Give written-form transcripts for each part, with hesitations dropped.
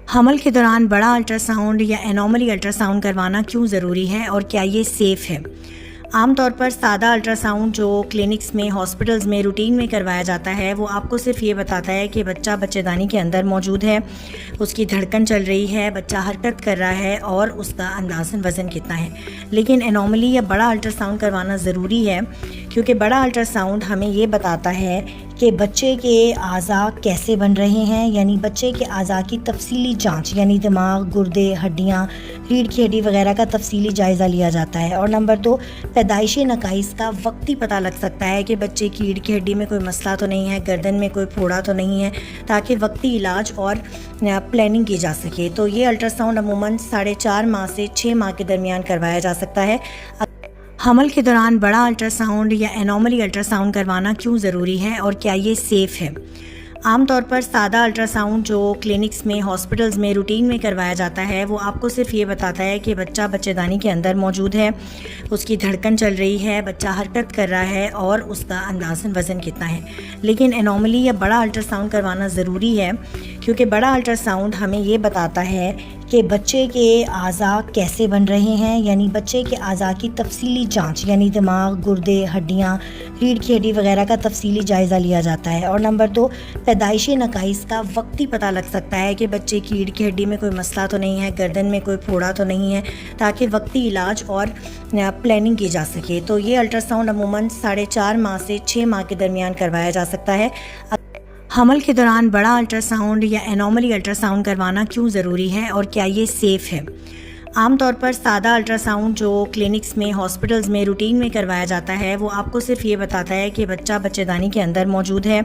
حمل کے دوران بڑا الٹراساؤنڈ یا انوملی الٹراساؤنڈ کروانا کیوں ضروری ہے اور کیا یہ سیف ہے؟ عام طور پر سادہ الٹراساؤنڈ جو کلینکس میں، ہاسپٹلز میں روٹین میں کروایا جاتا ہے وہ آپ کو صرف یہ بتاتا ہے کہ بچہ بچے دانی کے اندر موجود ہے، اس کی دھڑکن چل رہی ہے، بچہ حرکت کر رہا ہے اور اس کا اندازاً وزن کتنا ہے۔ لیکن انوملی یا بڑا الٹراساؤنڈ کروانا ضروری ہے کیونکہ بڑا الٹراساؤنڈ ہمیں یہ بتاتا ہے کہ بچے کے اعضاء کیسے بن رہے ہیں، یعنی بچے کے اعضاء کی تفصیلی جانچ، یعنی دماغ، گردے، ہڈیاں، ریڑھ کی ہڈی وغیرہ کا تفصیلی جائزہ لیا جاتا ہے۔ اور نمبر 2، پیدائشی نقائص کا وقتی پتہ لگ سکتا ہے کہ بچے کی ریڑھ کی ہڈی میں کوئی مسئلہ تو نہیں ہے، گردن میں کوئی پھوڑا تو نہیں ہے، تاکہ وقتی علاج اور پلاننگ کی جا سکے۔ تو یہ الٹراساؤنڈ عموماً 4.5 ماہ سے 6 ماہ کے درمیان کروایا جا سکتا ہے۔ حمل کے دوران بڑا الٹراساؤنڈ یا انوملی الٹراساؤنڈ کروانا کیوں ضروری ہے اور کیا یہ سیف ہے؟ عام طور پر سادہ الٹراساؤنڈ جو کلینکس میں، ہاسپٹلز میں روٹین میں کروایا جاتا ہے وہ آپ کو صرف یہ بتاتا ہے کہ بچہ بچے دانی کے اندر موجود ہے، اس کی دھڑکن چل رہی ہے، بچہ حرکت کر رہا ہے اور اس کا اندازاً وزن کتنا ہے۔ لیکن انوملی یا بڑا الٹراساؤنڈ کروانا ضروری ہے کیونکہ بڑا الٹراساؤنڈ ہمیں یہ بتاتا ہے کہ بچے کے اعضاء کیسے بن رہے ہیں، یعنی بچے کے اعضاء کی تفصیلی جانچ، یعنی دماغ، گردے، ہڈیاں، ریڑھ کی ہڈی وغیرہ کا تفصیلی جائزہ لیا جاتا ہے۔ اور نمبر 2، پیدائشی نقائص کا وقتی پتہ لگ سکتا ہے کہ بچے کی ریڑھ کی ہڈی میں کوئی مسئلہ تو نہیں ہے، گردن میں کوئی پھوڑا تو نہیں ہے، تاکہ وقتی علاج اور پلاننگ کی جا سکے۔ تو یہ الٹراساؤنڈ عموماً 4.5 ماہ سے 6 ماہ کے درمیان کروایا جا سکتا ہے۔ حمل کے دوران بڑا الٹراساؤنڈ یا انوملی الٹراساؤنڈ کروانا کیوں ضروری ہے اور کیا یہ سیف ہے؟ عام طور پر سادہ الٹراساؤنڈ جو کلینکس میں، ہاسپٹلز میں روٹین میں کروایا جاتا ہے وہ آپ کو صرف یہ بتاتا ہے کہ بچہ بچے دانی کے اندر موجود ہے،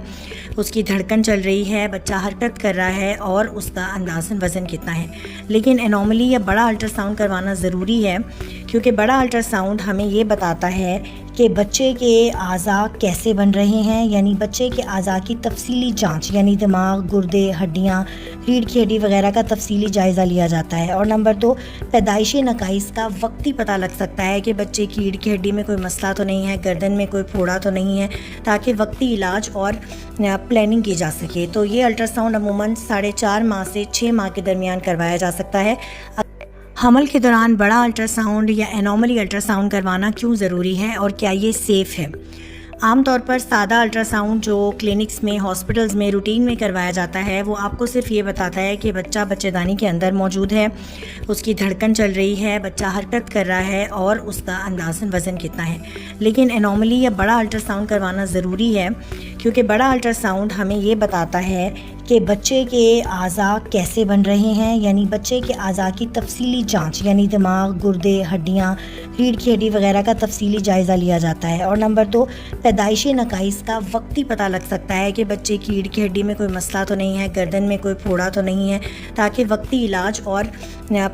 اس کی دھڑکن چل رہی ہے، بچہ حرکت کر رہا ہے اور اس کا اندازاً وزن کتنا ہے۔ لیکن انوملی یا بڑا الٹراساؤنڈ کروانا ضروری ہے کیونکہ بڑا الٹراساؤنڈ ہمیں یہ بتاتا ہے کہ بچے کے اعضاء کیسے بن رہے ہیں، یعنی بچے کے اعضاء کی تفصیلی جانچ، یعنی دماغ، گردے، ہڈیاں، ریڑھ کی ہڈی وغیرہ کا تفصیلی جائزہ لیا جاتا ہے۔ اور نمبر 2، پیدائشی نقائص کا وقتی پتہ لگ سکتا ہے کہ بچے کی ریڑھ کی ہڈی میں کوئی مسئلہ تو نہیں ہے، گردن میں کوئی پھوڑا تو نہیں ہے، تاکہ وقتی علاج اور پلاننگ کی جا سکے۔ تو یہ الٹراساؤنڈ عموماً 4.5 ماہ سے 6 ماہ کے درمیان کروایا جا سکتا ہے۔ حمل کے دوران بڑا الٹراساؤنڈ یا انوملی الٹراساؤنڈ کروانا کیوں ضروری ہے اور کیا یہ سیف ہے؟ عام طور پر سادہ الٹراساؤنڈ جو کلینکس میں، ہاسپٹلز میں روٹین میں کروایا جاتا ہے وہ آپ کو صرف یہ بتاتا ہے کہ بچہ بچے دانی کے اندر موجود ہے، اس کی دھڑکن چل رہی ہے، بچہ حرکت کر رہا ہے اور اس کا اندازاً وزن کتنا ہے۔ لیکن انوملی یا بڑا الٹراساؤنڈ کروانا ضروری ہے کیونکہ بڑا الٹراساؤنڈ ہمیں یہ بتاتا ہے کہ بچے کے اعضاء کیسے بن رہے ہیں، یعنی بچے کے اعضاء کی تفصیلی جانچ، یعنی دماغ، گردے، ہڈیاں، ریڑھ کی ہڈی وغیرہ کا تفصیلی جائزہ لیا جاتا ہے۔ اور نمبر 2، پیدائشی نقائص کا وقتی پتہ لگ سکتا ہے کہ بچے کی ریڑھ کی ہڈی میں کوئی مسئلہ تو نہیں ہے، گردن میں کوئی پھوڑا تو نہیں ہے، تاکہ وقتی علاج اور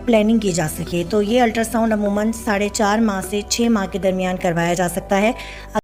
پلاننگ کی جا سکے۔ تو یہ الٹراساؤنڈ عموماً 4.5 ماہ سے 6 ماہ کے درمیان کروایا جا سکتا ہے۔